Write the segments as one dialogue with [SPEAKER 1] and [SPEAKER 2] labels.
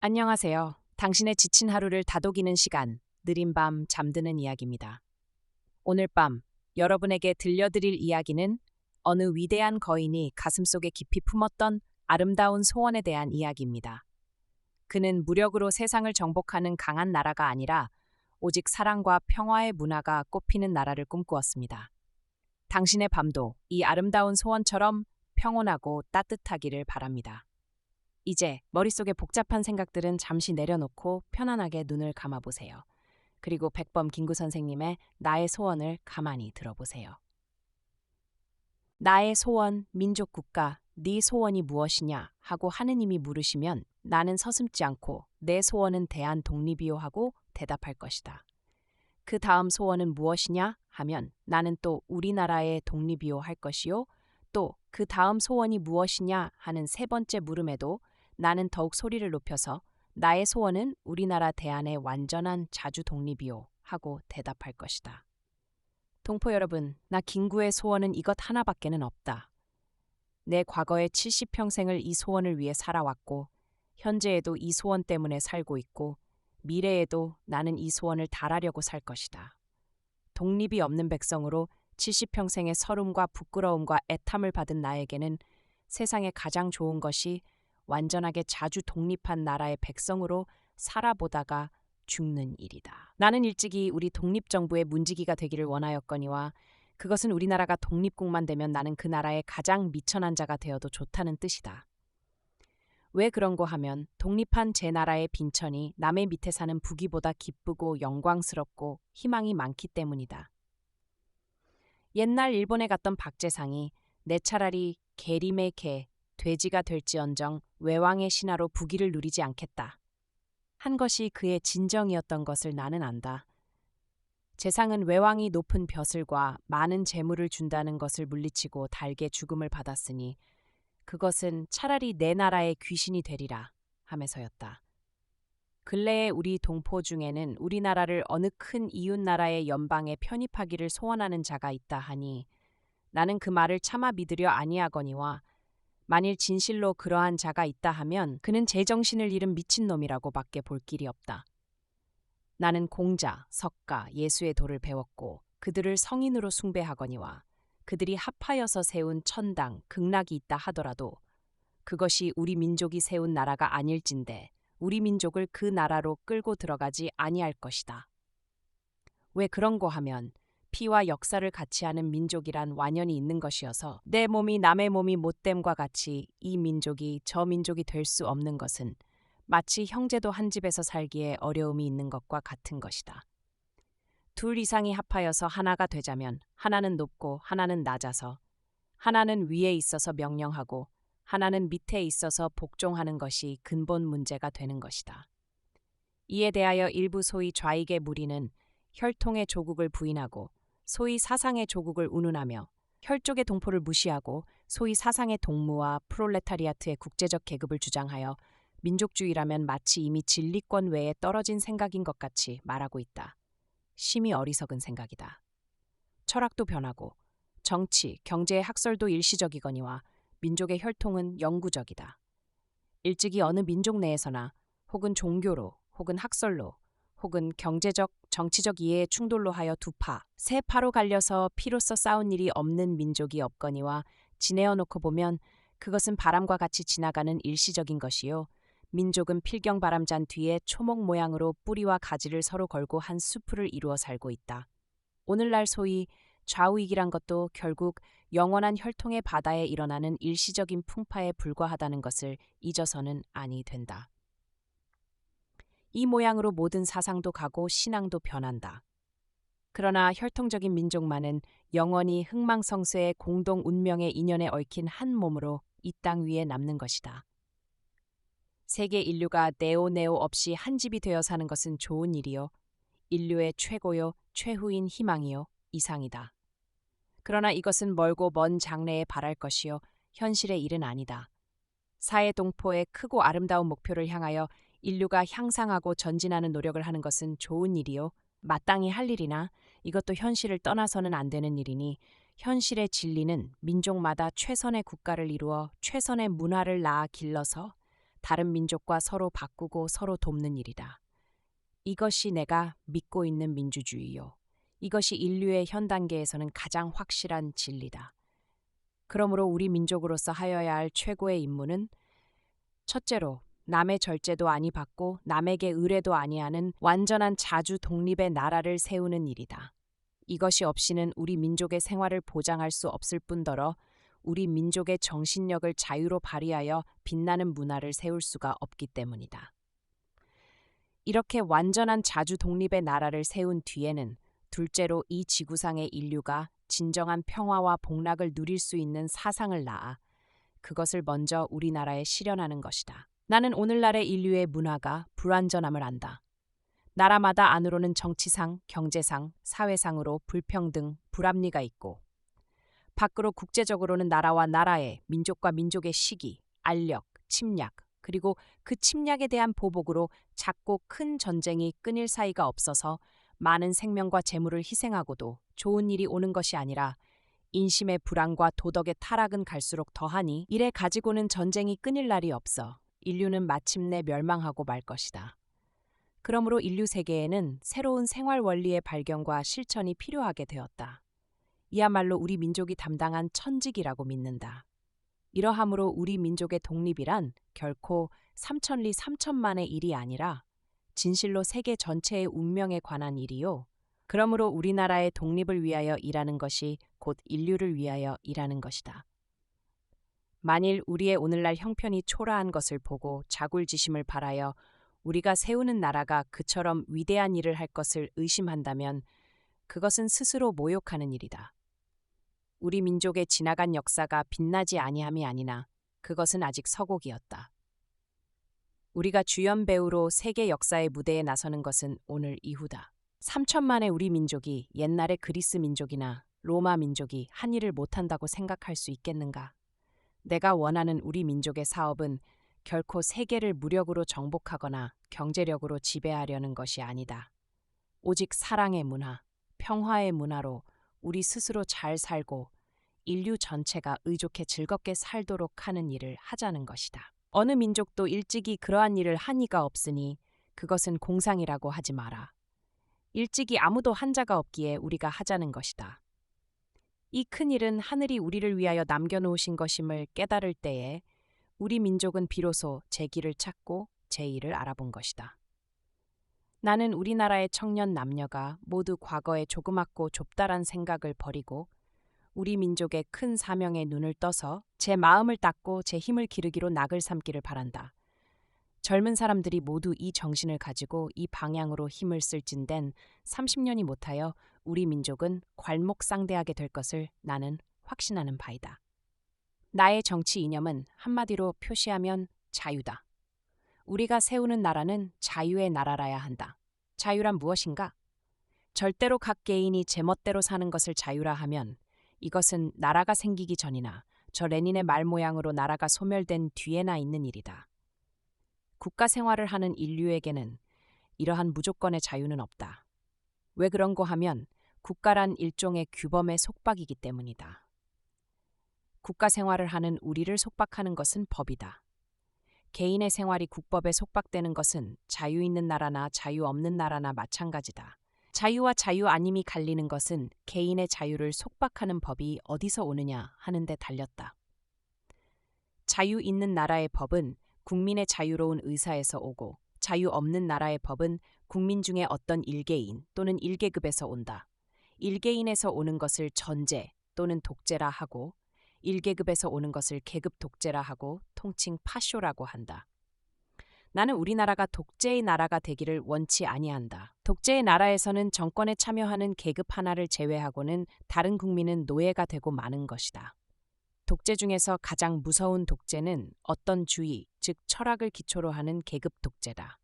[SPEAKER 1] 안녕하세요. 당신의 지친 하루를 다독이는 시간, 느린 밤 잠드는 이야기입니다. 오늘 밤 여러분에게 들려드릴 이야기는 어느 위대한 거인이 가슴속에 깊이 품었던 아름다운 소원에 대한 이야기입니다. 그는 무력으로 세상을 정복하는 강한 나라가 아니라 오직 사랑과 평화의 문화가 꽃피는 나라를 꿈꾸었습니다. 당신의 밤도 이 아름다운 소원처럼 평온하고 따뜻하기를 바랍니다. 이제 머릿속의 복잡한 생각들은 잠시 내려놓고 편안하게 눈을 감아보세요. 그리고 백범 김구 선생님의 나의 소원을 가만히 들어보세요. 나의 소원, 민족 국가, 네 소원이 무엇이냐 하고 하느님이 물으시면 나는 서슴지 않고 내 소원은 대한 독립이요 하고 대답할 것이다. 그 다음 소원은 무엇이냐 하면 나는 또 우리나라의 독립이요 할 것이요. 또 그 다음 소원이 무엇이냐 하는 세 번째 물음에도 나는 더욱 소리를 높여서 나의 소원은 우리나라 대한의 완전한 자주 독립이요 하고 대답할 것이다. 동포 여러분, 나 김구의 소원은 이것 하나밖에는 없다. 내 과거의 70평생을 이 소원을 위해 살아왔고 현재에도 이 소원 때문에 살고 있고 미래에도 나는 이 소원을 달하려고 살 것이다. 독립이 없는 백성으로 70평생의 서름과 부끄러움과 애탐을 받은 나에게는 세상에 가장 좋은 것이 완전하게 자주 독립한 나라의 백성으로 살아보다가 죽는 일이다. 나는 일찍이 우리 독립정부의 문지기가 되기를 원하였거니와 그것은 우리나라가 독립국만 되면 나는 그 나라의 가장 미천한 자가 되어도 좋다는 뜻이다. 왜 그런고 하면 독립한 제 나라의 빈천이 남의 밑에 사는 부귀보다 기쁘고 영광스럽고 희망이 많기 때문이다. 옛날 일본에 갔던 박재상이 내 차라리 계림의 개, 돼지가 될지언정 외왕의 신하로 부귀를 누리지 않겠다. 한 것이 그의 진정이었던 것을 나는 안다. 재상은 외왕이 높은 벼슬과 많은 재물을 준다는 것을 물리치고 달게 죽음을 받았으니 그것은 차라리 내 나라의 귀신이 되리라 하면서였다. 근래에 우리 동포 중에는 우리나라를 어느 큰 이웃나라의 연방에 편입하기를 소원하는 자가 있다 하니 나는 그 말을 차마 믿으려 아니하거니와 만일 진실로 그러한 자가 있다 하면 그는 제정신을 잃은 미친놈이라고 밖에 볼 길이 없다. 나는 공자, 석가, 예수의 도를 배웠고 그들을 성인으로 숭배하거니와 그들이 합하여서 세운 천당, 극락이 있다 하더라도 그것이 우리 민족이 세운 나라가 아닐진대 우리 민족을 그 나라로 끌고 들어가지 아니할 것이다. 왜 그런고 하면 피와 역사를 같이 하는 민족이란 완연히 있는 것이어서 내 몸이 남의 몸이 못됨과 같이 이 민족이 저 민족이 될 수 없는 것은 마치 형제도 한 집에서 살기에 어려움이 있는 것과 같은 것이다. 둘 이상이 합하여서 하나가 되자면 하나는 높고 하나는 낮아서 하나는 위에 있어서 명령하고 하나는 밑에 있어서 복종하는 것이 근본 문제가 되는 것이다. 이에 대하여 일부 소위 좌익의 무리는 혈통의 조국을 부인하고 소위 사상의 조국을 운운하며 혈족의 동포를 무시하고 소위 사상의 동무와 프롤레타리아트의 국제적 계급을 주장하여 민족주의라면 마치 이미 진리권 외에 떨어진 생각인 것 같이 말하고 있다. 심히 어리석은 생각이다. 철학도 변하고 정치, 경제의 학설도 일시적이거니와 민족의 혈통은 영구적이다. 일찍이 어느 민족 내에서나 혹은 종교로 혹은 학설로 혹은 경제적, 정치적 이해의 충돌로 하여 두 파, 세 파로 갈려서 피로써 싸운 일이 없는 민족이 없거니와 지내어 놓고 보면 그것은 바람과 같이 지나가는 일시적인 것이요. 민족은 필경바람잔 뒤에 초목 모양으로 뿌리와 가지를 서로 걸고 한 수풀을 이루어 살고 있다. 오늘날 소위 좌우익이란 것도 결국 영원한 혈통의 바다에 일어나는 일시적인 풍파에 불과하다는 것을 잊어서는 아니 된다. 이 모양으로 모든 사상도 가고 신앙도 변한다. 그러나 혈통적인 민족만은 영원히 흥망성쇠의 공동 운명의 인연에 얽힌 한 몸으로 이 땅 위에 남는 것이다. 세계 인류가 네오네오 없이 한 집이 되어 사는 것은 좋은 일이요. 인류의 최고요, 최후인 희망이요, 이상이다. 그러나 이것은 멀고 먼 장래에 바랄 것이요, 현실의 일은 아니다. 사회 동포의 크고 아름다운 목표를 향하여 인류가 향상하고 전진하는 노력을 하는 것은 좋은 일이요, 마땅히 할 일이나 이것도 현실을 떠나서는 안 되는 일이니 현실의 진리는 민족마다 최선의 국가를 이루어 최선의 문화를 낳아 길러서 다른 민족과 서로 바꾸고 서로 돕는 일이다. 이것이 내가 믿고 있는 민주주의요. 이것이 인류의 현 단계에서는 가장 확실한 진리다. 그러므로 우리 민족으로서 하여야 할 최고의 임무는 첫째로 남의 절제도 아니 받고 남에게 의뢰도 아니하는 완전한 자주 독립의 나라를 세우는 일이다. 이것이 없이는 우리 민족의 생활을 보장할 수 없을 뿐더러 우리 민족의 정신력을 자유로 발휘하여 빛나는 문화를 세울 수가 없기 때문이다. 이렇게 완전한 자주 독립의 나라를 세운 뒤에는 둘째로 이 지구상의 인류가 진정한 평화와 복락을 누릴 수 있는 사상을 낳아 그것을 먼저 우리나라에 실현하는 것이다. 나는 오늘날의 인류의 문화가 불완전함을 안다. 나라마다 안으로는 정치상, 경제상, 사회상으로 불평등, 불합리가 있고 밖으로 국제적으로는 나라와 나라의, 민족과 민족의 시기, 알력, 침략, 그리고 그 침략에 대한 보복으로 작고 큰 전쟁이 끊일 사이가 없어서 많은 생명과 재물을 희생하고도 좋은 일이 오는 것이 아니라 인심의 불안과 도덕의 타락은 갈수록 더하니 이래 가지고는 전쟁이 끊일 날이 없어 인류는 마침내 멸망하고 말 것이다. 그러므로 인류 세계에는 새로운 생활 원리의 발견과 실천이 필요하게 되었다. 이야말로 우리 민족이 담당한 천직이라고 믿는다. 이러함으로 우리 민족의 독립이란 결코 삼천리 삼천만의 일이 아니라 진실로 세계 전체의 운명에 관한 일이요. 그러므로 우리나라의 독립을 위하여 일하는 것이 곧 인류를 위하여 일하는 것이다. 만일 우리의 오늘날 형편이 초라한 것을 보고 자굴지심을 바라여 우리가 세우는 나라가 그처럼 위대한 일을 할 것을 의심한다면 그것은 스스로 모욕하는 일이다. 우리 민족의 지나간 역사가 빛나지 아니함이 아니나 그것은 아직 서곡이었다. 우리가 주연 배우로 세계 역사의 무대에 나서는 것은 오늘 이후다. 3천만의 우리 민족이 옛날의 그리스 민족이나 로마 민족이 한 일을 못한다고 생각할 수 있겠는가? 내가 원하는 우리 민족의 사업은 결코 세계를 무력으로 정복하거나 경제력으로 지배하려는 것이 아니다. 오직 사랑의 문화, 평화의 문화로 우리 스스로 잘 살고 인류 전체가 의족해 즐겁게 살도록 하는 일을 하자는 것이다. 어느 민족도 일찍이 그러한 일을 한 이가 없으니 그것은 공상이라고 하지 마라. 일찍이 아무도 한 자가 없기에 우리가 하자는 것이다. 이 큰 일은 하늘이 우리를 위하여 남겨놓으신 것임을 깨달을 때에 우리 민족은 비로소 제 길을 찾고 제 일을 알아본 것이다. 나는 우리나라의 청년 남녀가 모두 과거의 조그맣고 좁다란 생각을 버리고 우리 민족의 큰 사명에 눈을 떠서 제 마음을 닦고 제 힘을 기르기로 낙을 삼기를 바란다. 젊은 사람들이 모두 이 정신을 가지고 이 방향으로 힘을 쓸진된 30년이 못하여 우리 민족은 괄목상대하게 될 것을 나는 확신하는 바이다. 나의 정치 이념은 한마디로 표시하면 자유다. 우리가 세우는 나라는 자유의 나라라야 한다. 자유란 무엇인가? 절대로 각 개인이 제멋대로 사는 것을 자유라 하면 이것은 나라가 생기기 전이나 저 레닌의 말 모양으로 나라가 소멸된 뒤에나 있는 일이다. 국가 생활을 하는 인류에게는 이러한 무조건의 자유는 없다. 왜 그런고 하면 국가란 일종의 규범의 속박이기 때문이다. 국가 생활을 하는 우리를 속박하는 것은 법이다. 개인의 생활이 국법에 속박되는 것은 자유 있는 나라나 자유 없는 나라나 마찬가지다. 자유와 자유 아님이 갈리는 것은 개인의 자유를 속박하는 법이 어디서 오느냐 하는 데 달렸다. 자유 있는 나라의 법은 국민의 자유로운 의사에서 오고 자유 없는 나라의 법은 국민 중에 어떤 일개인 또는 일계급에서 온다. 일개인에서 오는 것을 전제 또는 독재라 하고 일계급에서 오는 것을 계급 독재라 하고 통칭 파쇼라고 한다. 나는 우리나라가 독재의 나라가 되기를 원치 아니한다. 독재의 나라에서는 정권에 참여하는 계급 하나를 제외하고는 다른 국민은 노예가 되고 마는 것이다. 독재 중에서 가장 무서운 독재는 어떤 주의, 즉 철학을 기초로 하는 계급 독재다.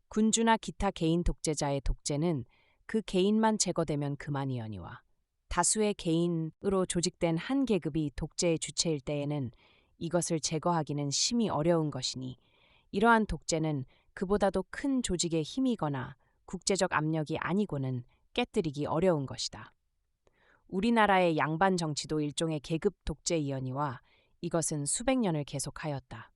[SPEAKER 1] 군주나 기타 개인 독재자의 독재는 그 개인만 제거되면 그만이여니와 다수의 개인으로 조직된 한 계급이 독재의 주체일 때에는 이것을 제거하기는 심히 어려운 것이니 이러한 독재는 그보다도 큰 조직의 힘이거나 국제적 압력이 아니고는 깨뜨리기 어려운 것이다. 우리나라의 양반 정치도 일종의 계급 독재이여니와 이것은 수백 년을 계속하였다.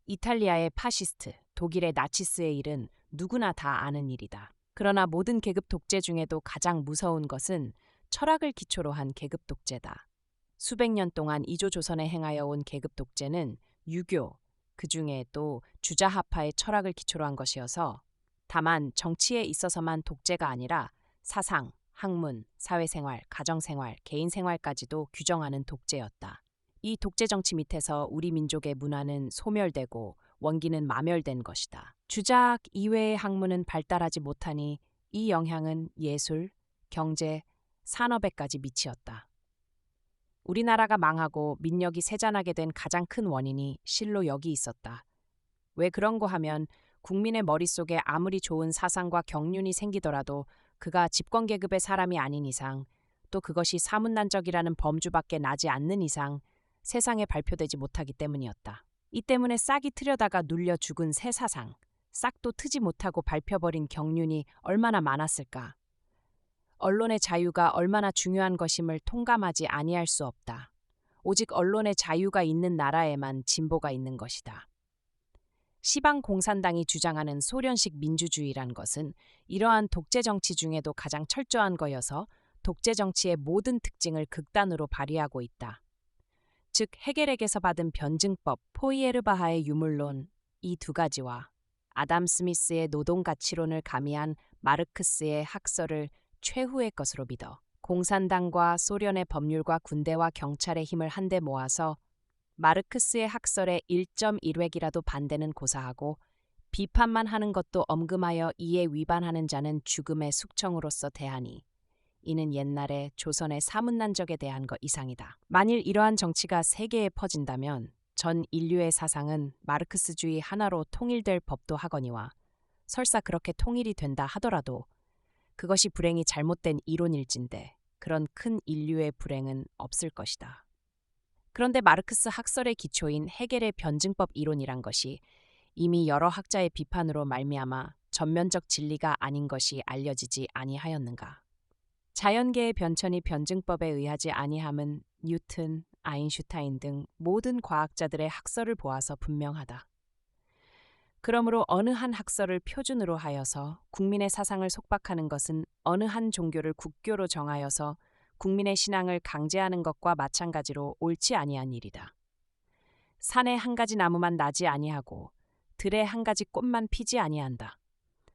[SPEAKER 1] 이탈리아의 파시스트, 독일의 나치스의 일은 누구나 다 아는 일이다. 그러나 모든 계급 독재 중에도 가장 무서운 것은 철학을 기초로 한 계급 독재다. 수백 년 동안 이조 조선에 행하여 온 계급 독재는 유교, 그 중에 또 주자하파의 철학을 기초로 한 것이어서 다만 정치에 있어서만 독재가 아니라 사상, 학문, 사회생활, 가정생활, 개인생활까지도 규정하는 독재였다. 이 독재 정치 밑에서 우리 민족의 문화는 소멸되고 원기는 마멸된 것이다. 주자학 이외의 학문은 발달하지 못하니 이 영향은 예술, 경제, 산업에까지 미치었다. 우리나라가 망하고 민력이 세잔하게 된 가장 큰 원인이 실로 여기 있었다. 왜 그런고 하면 국민의 머릿속에 아무리 좋은 사상과 경륜이 생기더라도 그가 집권계급의 사람이 아닌 이상, 또 그것이 사문난적이라는 범주밖에 나지 않는 이상 세상에 발표되지 못하기 때문이었다. 이 때문에 싹이 트려다가 눌려 죽은 새 사상, 싹도 트지 못하고 밟혀버린 경륜이 얼마나 많았을까. 언론의 자유가 얼마나 중요한 것임을 통감하지 아니할 수 없다. 오직 언론의 자유가 있는 나라에만 진보가 있는 것이다. 시방 공산당이 주장하는 소련식 민주주의란 것은 이러한 독재 정치 중에도 가장 철저한 거여서 독재 정치의 모든 특징을 극단으로 발휘하고 있다. 즉 헤겔에게서 받은 변증법, 포이에르바하의 유물론 이 두 가지와 아담 스미스의 노동가치론을 가미한 마르크스의 학설을 최후의 것으로 믿어 공산당과 소련의 법률과 군대와 경찰의 힘을 한데 모아서 마르크스의 학설에 1.1획이라도 반대는 고사하고 비판만 하는 것도 엄금하여 이에 위반하는 자는 죽음의 숙청으로서 대하니 이는 옛날에 조선의 사문난적에 대한 것 이상이다. 만일 이러한 정치가 세계에 퍼진다면 전 인류의 사상은 마르크스주의 하나로 통일될 법도 하거니와 설사 그렇게 통일이 된다 하더라도 그것이 불행이 잘못된 이론일진데 그런 큰 인류의 불행은 없을 것이다. 그런데 마르크스 학설의 기초인 헤겔의 변증법 이론이란 것이 이미 여러 학자의 비판으로 말미암아 전면적 진리가 아닌 것이 알려지지 아니하였는가. 자연계의 변천이 변증법에 의하지 아니함은 뉴튼, 아인슈타인 등 모든 과학자들의 학설을 보아서 분명하다. 그러므로 어느 한 학설을 표준으로 하여서 국민의 사상을 속박하는 것은 어느 한 종교를 국교로 정하여서 국민의 신앙을 강제하는 것과 마찬가지로 옳지 아니한 일이다. 산에 한 가지 나무만 나지 아니하고 들에 한 가지 꽃만 피지 아니한다.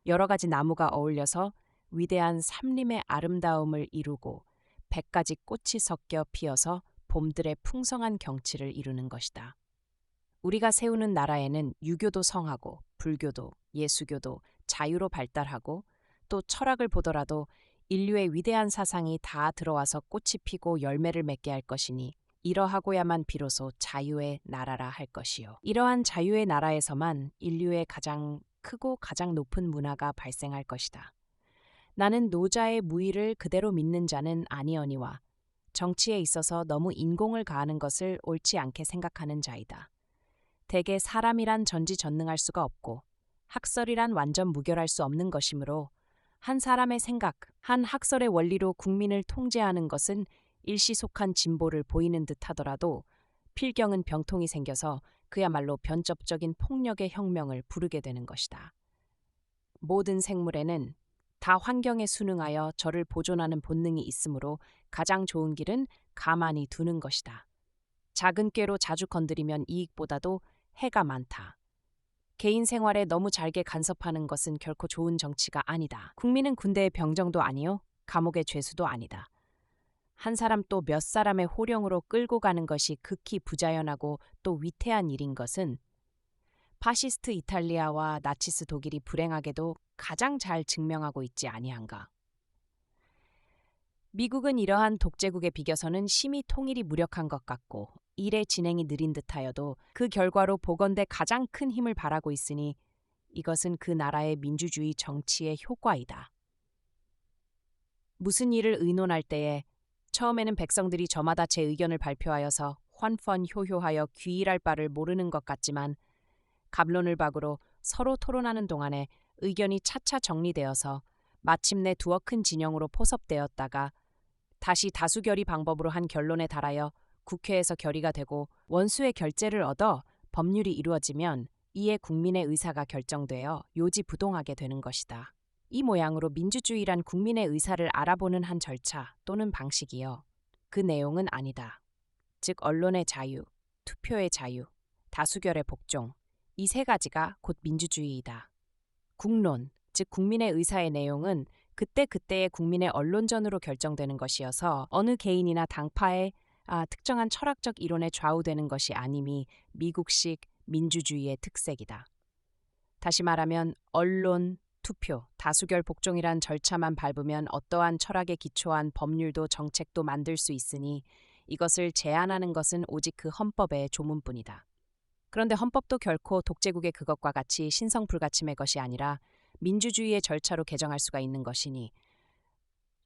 [SPEAKER 1] 여러 가지 나무가 어울려서 위대한 삼림의 아름다움을 이루고 100가지 꽃이 섞여 피어서 봄들의 풍성한 경치를 이루는 것이다. 우리가 세우는 나라에는 유교도 성하고 불교도 예수교도 자유로 발달하고 또 철학을 보더라도 인류의 위대한 사상이 다 들어와서 꽃이 피고 열매를 맺게 할 것이니 이러하고야만 비로소 자유의 나라라 할 것이요. 이러한 자유의 나라에서만 인류의 가장 크고 가장 높은 문화가 발생할 것이다. 나는 노자의 무의를 그대로 믿는 자는 아니어니와 정치에 있어서 너무 인공을 가하는 것을 옳지 않게 생각하는 자이다. 대개 사람이란 전지전능할 수가 없고 학설이란 완전 무결할 수 없는 것이므로 한 사람의 생각, 한 학설의 원리로 국민을 통제하는 것은 일시속한 진보를 보이는 듯 하더라도 필경은 병통이 생겨서 그야말로 변접적인 폭력의 혁명을 부르게 되는 것이다. 모든 생물에는 다 환경에 순응하여 저를 보존하는 본능이 있으므로 가장 좋은 길은 가만히 두는 것이다. 작은 꾀로 자주 건드리면 이익보다도 해가 많다. 개인 생활에 너무 잘게 간섭하는 것은 결코 좋은 정치가 아니다. 국민은 군대의 병정도 아니요, 감옥의 죄수도 아니다. 한 사람 또 몇 사람의 호령으로 끌고 가는 것이 극히 부자연하고 또 위태한 일인 것은 파시스트 이탈리아와 나치스 독일이 불행하게도 가장 잘 증명하고 있지 아니한가. 미국은 이러한 독재국에 비겨서는 심히 통일이 무력한 것 같고 일의 진행이 느린 듯하여도 그 결과로 보건대 가장 큰 힘을 발하고 있으니 이것은 그 나라의 민주주의 정치의 효과이다. 무슨 일을 의논할 때에 처음에는 백성들이 저마다 제 의견을 발표하여서 환펀효효하여 귀일할 바를 모르는 것 같지만 갑론을 박으로 서로 토론하는 동안에 의견이 차차 정리되어서 마침내 두어 큰 진영으로 포섭되었다가 다시 다수결의 방법으로 한 결론에 달하여 국회에서 결의가 되고 원수의 결재를 얻어 법률이 이루어지면 이에 국민의 의사가 결정되어 요지부동하게 되는 것이다. 이 모양으로 민주주의란 국민의 의사를 알아보는 한 절차 또는 방식이요. 그 내용은 아니다. 즉 언론의 자유, 투표의 자유, 다수결의 복종, 이 세 가지가 곧 민주주의이다. 국론, 즉 국민의 의사의 내용은 그때그때의 국민의 언론전으로 결정되는 것이어서 어느 개인이나 당파의 특정한 철학적 이론에 좌우되는 것이 아님이 미국식 민주주의의 특색이다. 다시 말하면 언론, 투표, 다수결 복종이란 절차만 밟으면 어떠한 철학에 기초한 법률도 정책도 만들 수 있으니 이것을 제한하는 것은 오직 그 헌법의 조문뿐이다. 그런데 헌법도 결코 독재국의 그것과 같이 신성불가침의 것이 아니라 민주주의의 절차로 개정할 수가 있는 것이니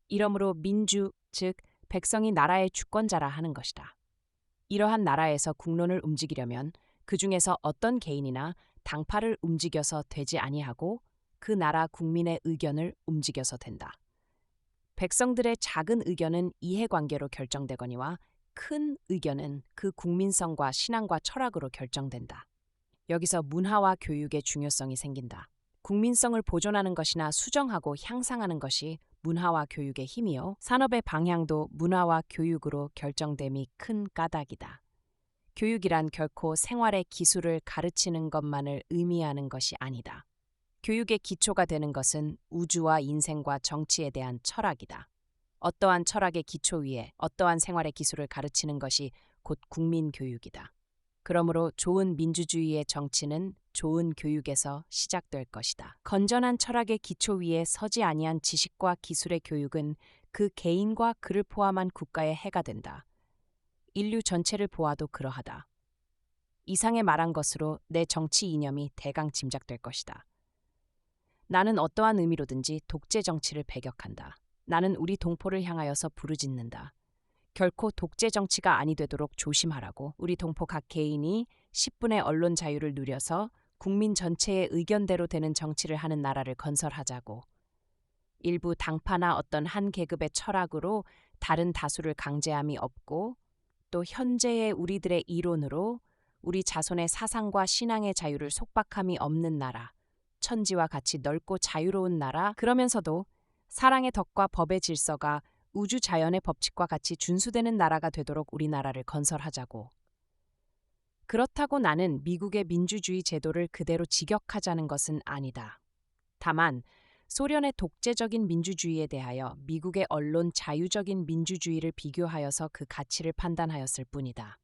[SPEAKER 1] 이러므로 민주, 즉 백성이 나라의 주권자라 하는 것이다. 이러한 나라에서 국론을 움직이려면 그 중에서 어떤 개인이나 당파를 움직여서 되지 아니하고 그 나라 국민의 의견을 움직여서 된다. 백성들의 작은 의견은 이해관계로 결정되거니와 큰 의견은 그 국민성과 신앙과 철학으로 결정된다. 여기서 문화와 교육의 중요성이 생긴다. 국민성을 보존하는 것이나 수정하고 향상하는 것이 문화와 교육의 힘이요. 산업의 방향도 문화와 교육으로 결정됨이 큰 까닭이다. 교육이란 결코 생활의 기술을 가르치는 것만을 의미하는 것이 아니다. 교육의 기초가 되는 것은 우주와 인생과 정치에 대한 철학이다. 어떠한 철학의 기초 위에 어떠한 생활의 기술을 가르치는 것이 곧 국민교육이다. 그러므로 좋은 민주주의의 정치는 좋은 교육에서 시작될 것이다. 건전한 철학의 기초 위에 서지 아니한 지식과 기술의 교육은 그 개인과 그를 포함한 국가의 해가 된다. 인류 전체를 보아도 그러하다. 이상에 말한 것으로 내 정치 이념이 대강 짐작될 것이다. 나는 어떠한 의미로든지 독재 정치를 배격한다. 나는 우리 동포를 향하여서 부르짖는다. 결코 독재 정치가 아니 되도록 조심하라고. 우리 동포 각 개인이 10분의 언론 자유를 누려서 국민 전체의 의견대로 되는 정치를 하는 나라를 건설하자고. 일부 당파나 어떤 한 계급의 철학으로 다른 다수를 강제함이 없고 또 현재의 우리들의 이론으로 우리 자손의 사상과 신앙의 자유를 속박함이 없는 나라, 천지와 같이 넓고 자유로운 나라, 그러면서도 사랑의 덕과 법의 질서가 우주 자연의 법칙과 같이 준수되는 나라가 되도록 우리나라를 건설하자고. 그렇다고 나는 미국의 민주주의 제도를 그대로 직역하자는 것은 아니다. 다만 소련의 독재적인 민주주의에 대하여 미국의 언론 자유적인 민주주의를 비교하여서 그 가치를 판단하였을 뿐이다.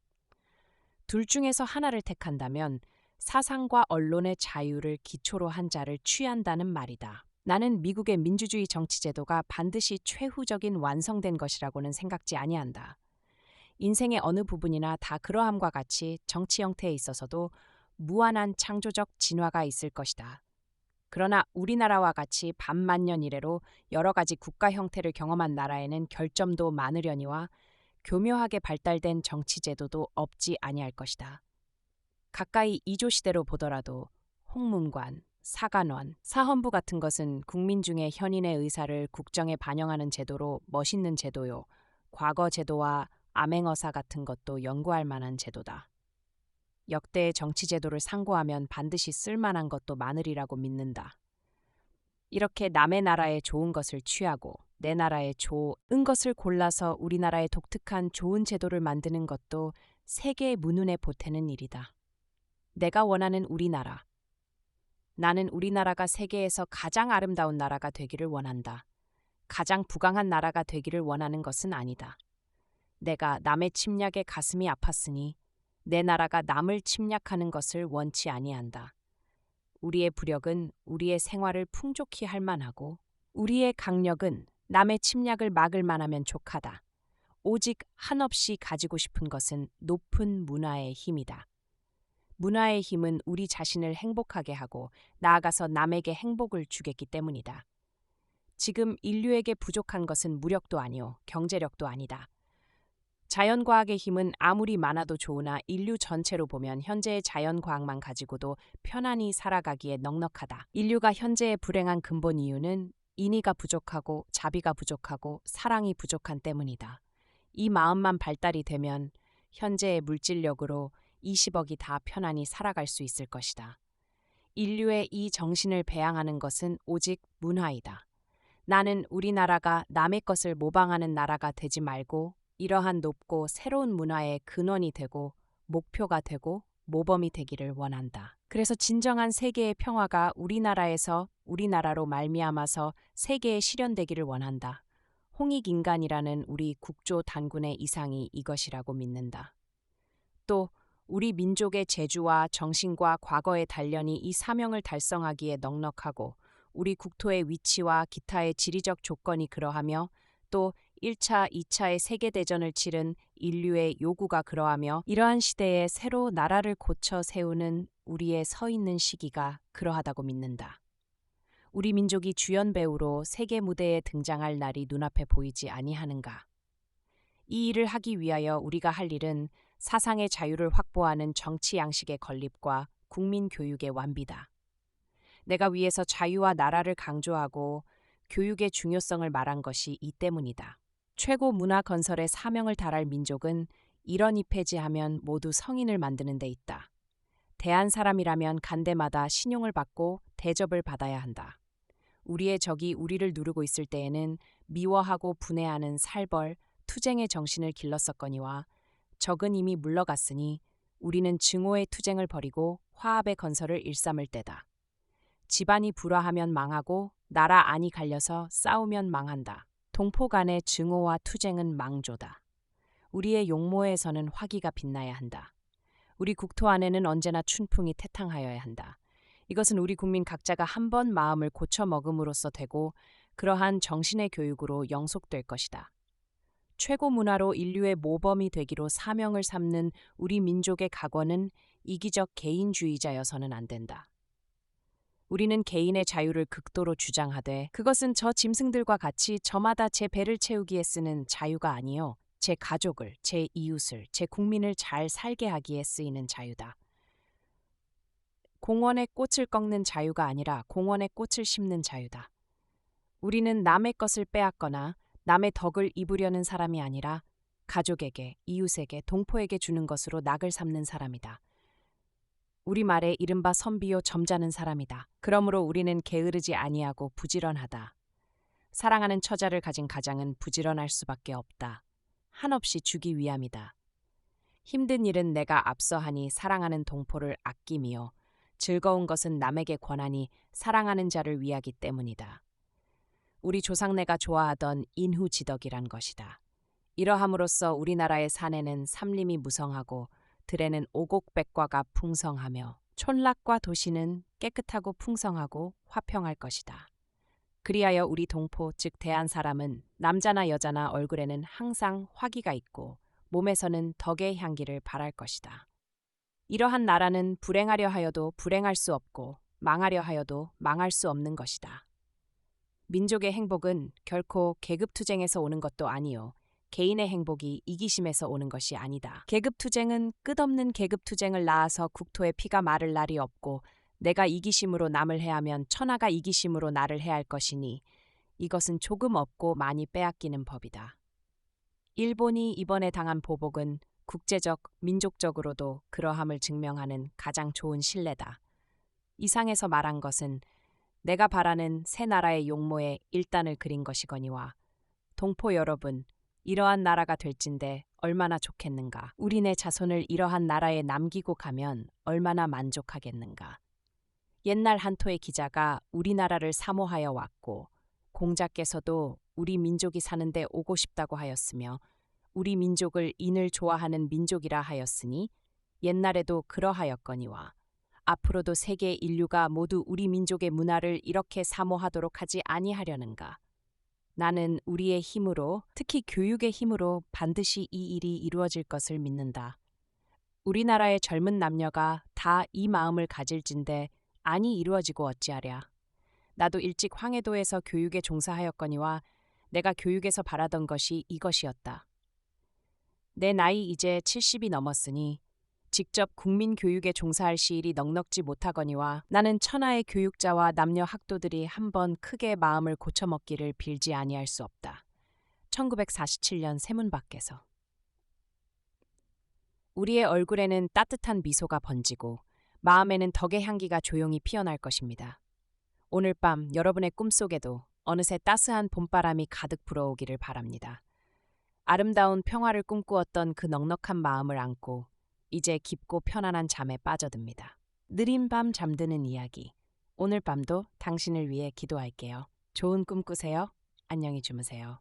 [SPEAKER 1] 둘 중에서 하나를 택한다면 사상과 언론의 자유를 기초로 한 자를 취한다는 말이다. 나는 미국의 민주주의 정치제도가 반드시 최후적인 완성된 것이라고는 생각지 아니한다. 인생의 어느 부분이나 다 그러함과 같이 정치 형태에 있어서도 무한한 창조적 진화가 있을 것이다. 그러나 우리나라와 같이 반만년 이래로 여러 가지 국가 형태를 경험한 나라에는 결점도 많으려니와 교묘하게 발달된 정치제도도 없지 아니할 것이다. 가까이 이조시대로 보더라도 홍문관, 사관원, 사헌부 같은 것은 국민 중에 현인의 의사를 국정에 반영하는 제도로 멋있는 제도요. 과거 제도와 암행어사 같은 것도 연구할 만한 제도다. 역대의 정치 제도를 상고하면 반드시 쓸만한 것도 많으리라고 믿는다. 이렇게 남의 나라의 좋은 것을 취하고 내 나라의 좋은 것을 골라서 우리나라의 독특한 좋은 제도를 만드는 것도 세계의 문운에 보태는 일이다. 내가 원하는 우리나라. 나는 우리나라가 세계에서 가장 아름다운 나라가 되기를 원한다. 가장 부강한 나라가 되기를 원하는 것은 아니다. 내가 남의 침략에 가슴이 아팠으니 내 나라가 남을 침략하는 것을 원치 아니한다. 우리의 부력은 우리의 생활을 풍족히 할 만하고 우리의 강력은 남의 침략을 막을 만하면 족하다. 오직 한없이 가지고 싶은 것은 높은 문화의 힘이다. 문화의 힘은 우리 자신을 행복하게 하고 나아가서 남에게 행복을 주겠기 때문이다. 지금 인류에게 부족한 것은 무력도 아니오 경제력도 아니다. 자연과학의 힘은 아무리 많아도 좋으나 인류 전체로 보면 현재의 자연과학만 가지고도 편안히 살아가기에 넉넉하다. 인류가 현재의 불행한 근본 이유는 인의가 부족하고 자비가 부족하고 사랑이 부족한 때문이다. 이 마음만 발달이 되면 현재의 물질력으로 20억이 다 편안히 살아갈 수 있을 것이다. 인류의 이 정신을 배양하는 것은 오직 문화이다. 나는 우리나라가 남의 것을 모방하는 나라가 되지 말고 이러한 높고 새로운 문화의 근원이 되고 목표가 되고 모범이 되기를 원한다. 그래서 진정한 세계의 평화가 우리나라에서 우리나라로 말미암아서 세계에 실현되기를 원한다. 홍익인간이라는 우리 국조 단군의 이상이 이것이라고 믿는다. 또 우리 민족의 재주와 정신과 과거의 단련이 이 사명을 달성하기에 넉넉하고 우리 국토의 위치와 기타의 지리적 조건이 그러하며 또 1차, 2차의 세계대전을 치른 인류의 요구가 그러하며 이러한 시대에 새로 나라를 고쳐 세우는 우리의 서 있는 시기가 그러하다고 믿는다. 우리 민족이 주연 배우로 세계 무대에 등장할 날이 눈앞에 보이지 아니하는가. 이 일을 하기 위하여 우리가 할 일은 사상의 자유를 확보하는 정치 양식의 건립과 국민 교육의 완비다. 내가 위에서 자유와 나라를 강조하고 교육의 중요성을 말한 것이 이 때문이다. 최고 문화 건설의 사명을 다할 민족은 이런 폐지하면 모두 성인을 만드는 데 있다. 대한 사람이라면 간대마다 신용을 받고 대접을 받아야 한다. 우리의 적이 우리를 누르고 있을 때에는 미워하고 분해하는 살벌, 투쟁의 정신을 길렀었거니와 적은 이미 물러갔으니 우리는 증오의 투쟁을 벌이고 화합의 건설을 일삼을 때다. 집안이 불화하면 망하고 나라 안이 갈려서 싸우면 망한다. 동포 간의 증오와 투쟁은 망조다. 우리의 용모에서는 화기가 빛나야 한다. 우리 국토 안에는 언제나 춘풍이 태탕하여야 한다. 이것은 우리 국민 각자가 한 번 마음을 고쳐 먹음으로써 되고 그러한 정신의 교육으로 영속될 것이다. 최고 문화로 인류의 모범이 되기로 사명을 삼는 우리 민족의 각오는 이기적 개인주의자여서는 안 된다. 우리는 개인의 자유를 극도로 주장하되 그것은 저 짐승들과 같이 저마다 제 배를 채우기에 쓰는 자유가 아니요 제 가족을, 제 이웃을, 제 국민을 잘 살게 하기에 쓰이는 자유다. 공원에 꽃을 꺾는 자유가 아니라 공원에 꽃을 심는 자유다. 우리는 남의 것을 빼앗거나 남의 덕을 입으려는 사람이 아니라 가족에게, 이웃에게, 동포에게 주는 것으로 낙을 삼는 사람이다. 우리말에 이른바 선비요 점잖은 사람이다. 그러므로 우리는 게으르지 아니하고 부지런하다. 사랑하는 처자를 가진 가장은 부지런할 수밖에 없다. 한없이 주기 위함이다. 힘든 일은 내가 앞서하니 사랑하는 동포를 아낌이요. 즐거운 것은 남에게 권하니 사랑하는 자를 위하기 때문이다. 우리 조상네가 좋아하던 인후지덕이란 것이다. 이러함으로써 우리나라의 산에는 삼림이 무성하고 들에는 오곡백과가 풍성하며 촌락과 도시는 깨끗하고 풍성하고 화평할 것이다. 그리하여 우리 동포 즉 대한 사람은 남자나 여자나 얼굴에는 항상 화기가 있고 몸에서는 덕의 향기를 발할 것이다. 이러한 나라는 불행하려 하여도 불행할 수 없고 망하려 하여도 망할 수 없는 것이다. 민족의 행복은 결코 계급투쟁에서 오는 것도 아니요. 개인의 행복이 이기심에서 오는 것이 아니다. 계급투쟁은 끝없는 계급투쟁을 낳아서 국토에 피가 마를 날이 없고 내가 이기심으로 남을 해하면 천하가 이기심으로 나를 해할 것이니 이것은 조금 얻고 많이 빼앗기는 법이다. 일본이 이번에 당한 보복은 국제적, 민족적으로도 그러함을 증명하는 가장 좋은 신뢰다. 이상에서 말한 것은 내가 바라는 새 나라의 용모에 일단을 그린 것이거니와 동포 여러분, 이러한 나라가 될진데 얼마나 좋겠는가. 우리네 자손을 이러한 나라에 남기고 가면 얼마나 만족하겠는가. 옛날 한토의 기자가 우리나라를 사모하여 왔고 공자께서도 우리 민족이 사는데 오고 싶다고 하였으며 우리 민족을 인을 좋아하는 민족이라 하였으니 옛날에도 그러하였거니와 앞으로도 세계 인류가 모두 우리 민족의 문화를 이렇게 사모하도록 하지 아니하려는가. 나는 우리의 힘으로, 특히 교육의 힘으로 반드시 이 일이 이루어질 것을 믿는다. 우리나라의 젊은 남녀가 다 이 마음을 가질진데 아니 이루어지고 어찌하랴. 나도 일찍 황해도에서 교육에 종사하였거니와 내가 교육에서 바라던 것이 이것이었다. 내 나이 이제 70이 넘었으니 직접 국민 교육에 종사할 시일이 넉넉지 못하거니와 나는 천하의 교육자와 남녀 학도들이 한번 크게 마음을 고쳐먹기를 빌지 아니할 수 없다. 1947년 세문 밖에서. 우리의 얼굴에는 따뜻한 미소가 번지고 마음에는 덕의 향기가 조용히 피어날 것입니다. 오늘 밤 여러분의 꿈속에도 어느새 따스한 봄바람이 가득 불어오기를 바랍니다. 아름다운 평화를 꿈꾸었던 그 넉넉한 마음을 안고 이제 깊고 편안한 잠에 빠져듭니다. 느린 밤 잠드는 이야기. 오늘 밤도 당신을 위해 기도할게요. 좋은 꿈 꾸세요. 안녕히 주무세요.